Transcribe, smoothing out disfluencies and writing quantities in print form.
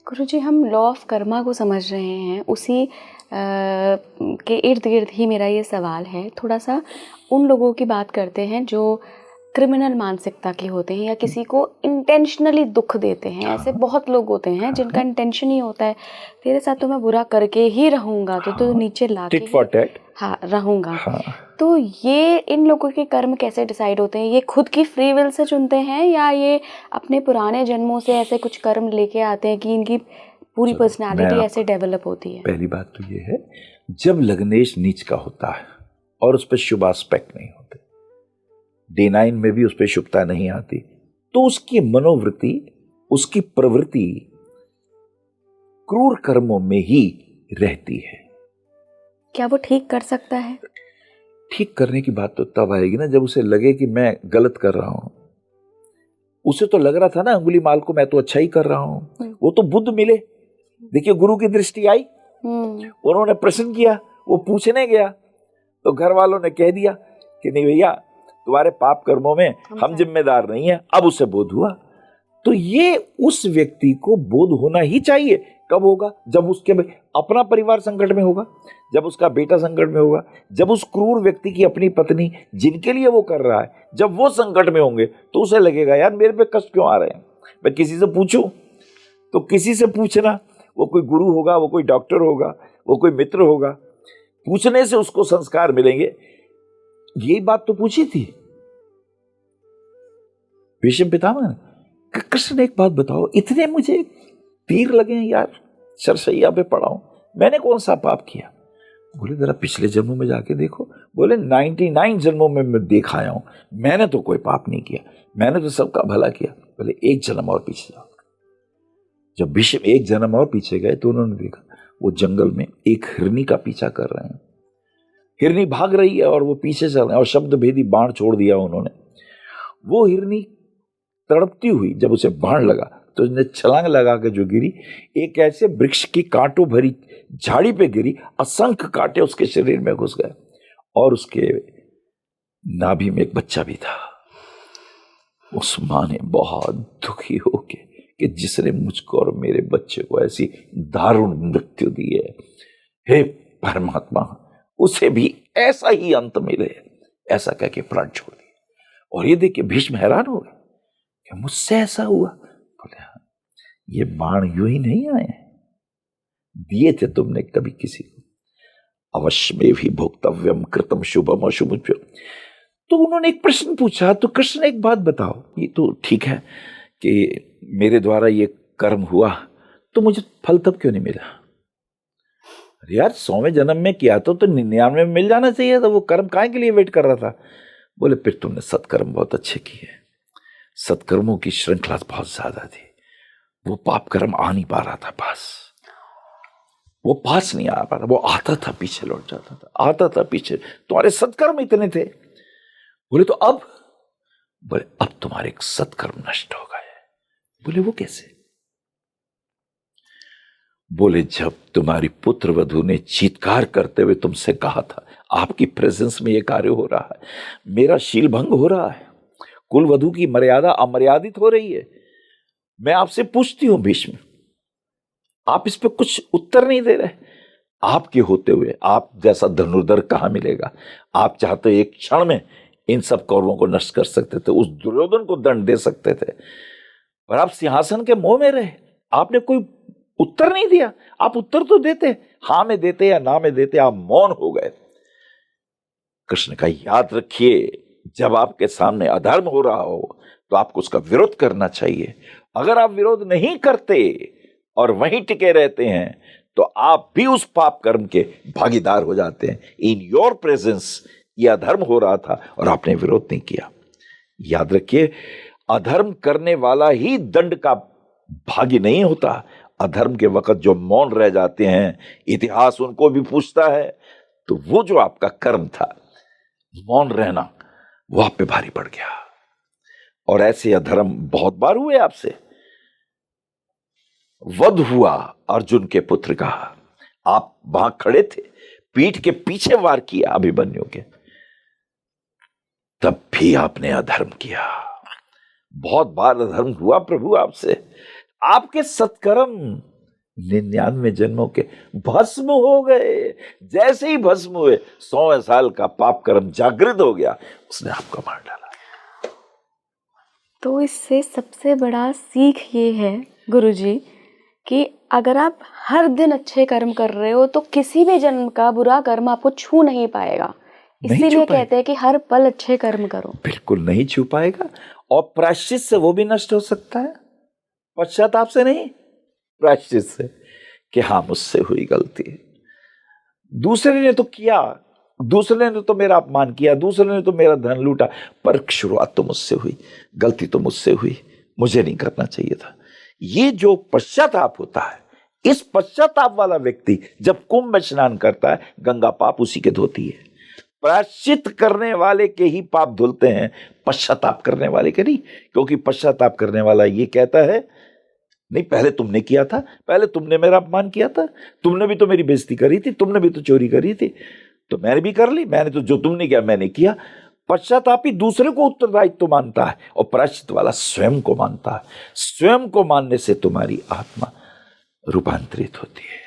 गुरुजी, हम law of Karma को समझ रहे हैं, उसी के इर्द गिर्द ही मेरा ये सवाल है। थोड़ा सा उन लोगों की बात करते हैं जो क्रिमिनल मानसिकता के होते हैं या किसी को इंटेंशनली दुख देते हैं। ऐसे बहुत लोग होते हैं जिनका इंटेंशन ही होता है तेरे साथ तो मैं बुरा करके ही रहूंगा, तो नीचे ला के रहूंगा। तो ये इन लोगों के कर्म कैसे डिसाइड होते हैं? ये खुद की फ्री विल से चुनते हैं या ये अपने पुराने जन्मों से ऐसे कुछ कर्म लेके आते हैं कि इनकी पूरी पर्सनालिटी ऐसे डेवलप होती है? पहली बात तो ये है, जब लग्नेश नीच का होता है और उस पर शुभ एस्पेक्ट नहीं होते, D9 में भी उस पर शुभता नहीं आती, तो उसकी मनोवृत्ति, उसकी प्रवृत्ति क्रूर कर्मों में ही रहती है। क्या वो ठीक कर सकता है? ठीक करने की बात तो तब आएगी ना जब उसे लगे कि मैं गलत कर रहा हूं। उसे तो लग रहा था ना अंगुली माल को, मैं तो अच्छा ही कर रहा हूं। वो तो बुद्ध मिले, देखिए गुरु की दृष्टि आई, उन्होंने प्रश्न किया, वो पूछने गया तो घर वालों ने कह दिया कि नहीं भैया, तुम्हारे पाप कर्मों में हम जिम्मेदार नहीं है। अब उसे बोध हुआ। तो ये उस व्यक्ति को बोध होना ही चाहिए। कब होगा? जब उसके अपना परिवार संकट में होगा, जब उसका बेटा संकट में होगा, जब उस क्रूर व्यक्ति की अपनी पत्नी जिनके लिए वो कर रहा है, जब वो संकट में होंगे तो उसे लगेगा यार मेरे पे कष्ट क्यों आ रहे हैं। मैं किसी से पूछूं तो किसी से पूछना, वो कोई गुरु होगा, वो कोई डॉक्टर होगा, वो कोई मित्र होगा, पूछने से उसको संस्कार मिलेंगे। यही बात तो पूछी थी भीष्म पितामह ने। कृष्ण ने एक बात बताओ, इतने मुझे तीर लगे हैं यार, सरसैया पे पड़ा हूं, मैंने कौन सा पाप किया? बोले जरा पिछले जन्मों में जाके देखो। बोले 99 जन्मों में मैं देख आया हूं, मैंने तो कोई पाप नहीं किया, मैंने तो सबका भला किया। बोले एक जन्म और पीछे जाओ। जब भीष्म एक जन्म और पीछे गए तो उन्होंने देखा वो जंगल में एक हिरनी का पीछा कर रहे हैं। हिरनी भाग रही है और वो पीछे चल रहे हैं और शब्द भेदी बाण छोड़ दिया उन्होंने। वो हिरनी तड़पती हुई जब उसे बाण लगा तो उसने छलांग लगा के जो गिरी, एक ऐसे वृक्ष की कांटों भरी झाड़ी पे गिरी, असंख्य कांटे उसके शरीर में घुस गए और उसके नाभि में एक बच्चा भी था। उस मां ने बहुत दुखी होके कि जिसने मुझको और मेरे बच्चे को ऐसी दारुण मृत्यु दी है, हे परमात्मा उसे भी ऐसा ही अंत मिले, ऐसा कह के प्राण छोड़ दिए। और ये देख के भीष्म हैरान हो गए कि मुझसे ऐसा हुआ। बोले हाँ, ये बाण यूं ही नहीं आए, दिए थे तुमने कभी किसी को। अवश्य में भी भोक्तव्यम कृतम शुभम अशुभम। तो उन्होंने एक प्रश्न पूछा, तो कृष्ण एक बात बताओ, ये तो ठीक है कि मेरे द्वारा ये कर्म हुआ, तो मुझे फल तब क्यों नहीं मिला? अरे यार 100वें जन्म में किया तो 99 में मिल जाना चाहिए था, वो कर्म काहे के लिए वेट कर रहा था? बोले फिर तुमने सत्कर्म बहुत अच्छे किए, सत्कर्मों की श्रृंखला बहुत ज्यादा थी, वो पाप कर्म आ नहीं पा रहा था पास, वो पास नहीं आ पा रहा, वो आता था पीछे लौट जाता था, आता था पीछे, तुम्हारे सत्कर्म इतने थे। बोले तो अब? बोले अब तुम्हारे सत्कर्म नष्ट हो गए। बोले वो कैसे? बोले जब तुम्हारी पुत्र वधू ने चीत्कार करते हुए तुमसे कहा था आपकी प्रेजेंस में ये कार्य हो रहा है, मेरा शील भंग हो रहा है, कुल वधू की मर्यादा अमर्यादित हो रही है, मैं आपसे पूछती हूं भीष्म, आप इस पे कुछ उत्तर नहीं दे रहे। आपके होते हुए आप जैसा धनुर्धर कहां मिलेगा? आप चाहते एक क्षण में इन सब कौरवों को नष्ट कर सकते थे, उस दुर्योधन को दंड दे सकते थे, और आप सिंहासन के मोह में रहे, आपने कोई उत्तर नहीं दिया। आप उत्तर तो देते, हां में देते या ना में देते, आप मौन हो गए। कृष्ण का याद रखिए, जब आपके सामने अधर्म हो रहा हो तो आपको उसका विरोध करना चाहिए। अगर आप विरोध नहीं करते और वहीं टिके रहते हैं तो आप भी उस पाप कर्म के भागीदार हो जाते हैं। इन योर प्रेजेंस यह अधर्म हो रहा था और आपने विरोध नहीं किया। याद रखिए, अधर्म करने वाला ही दंड का भागी नहीं होता। अधर्म के वक्त जो मौन रह जाते हैं, इतिहास उनको भी पूछता है, तो वो जो आपका कर्म था मौन रहना, वो आप पे भारी पड़ गया। और ऐसे अधर्म बहुत बार हुए आपसे। वध हुआ अर्जुन के पुत्र का, आप वहां खड़े थे, पीठ के पीछे वार किया अभिमन्यु के, तब भी आपने अधर्म किया। बहुत बार अधर्म हुआ प्रभु आपसे। आपके सत्कर्म 99 जन्मों के भस्म हो गए। जैसे ही भस्म हुए 100वें साल का पाप कर्म जागृत हो गया, उसने आपको मार डाला। तो इससे सबसे बड़ा सीख ये है गुरुजी कि अगर आप हर दिन अच्छे कर्म कर रहे हो तो किसी भी जन्म का बुरा कर्म आपको छू नहीं पाएगा। इसीलिए कहते हैं कि हर पल अच्छे कर्म करो। बिल्कुल नहीं छू पाएगा। और प्रायश्चित से वो भी नष्ट हो सकता है, पश्चाताप से नहीं, प्रायश्चित से, कि हाँ मुझसे हुई गलती, दूसरे ने तो किया, दूसरे ने तो मेरा अपमान किया, दूसरे ने तो मेरा धन लूटा, पर शुरुआत तो मुझसे हुई, गलती तो मुझसे हुई, मुझे नहीं करना चाहिए था। ये जो पश्चाताप होता है, इस पश्चाताप वाला व्यक्ति जब कुंभ में स्नान करता है, गंगा पाप उसी के धोती है। प्रायश्चित करने वाले के ही पाप धुलते हैं, पश्चाताप करने वाले के नहीं। क्योंकि पश्चाताप करने वाला ये कहता है, नहीं पहले तुमने किया था, पहले तुमने मेरा अपमान किया था, तुमने भी तो मेरी बेइज्जती करी थी, तुमने भी तो चोरी करी थी, तो मैंने भी कर ली, मैंने तो जो तुमने किया मैंने किया। पश्चातापी दूसरे को उत्तरदायित्व तो मानता है, और प्रायश्चित वाला स्वयं को मानता है। स्वयं को मानने से तुम्हारी आत्मा रूपांतरित होती है।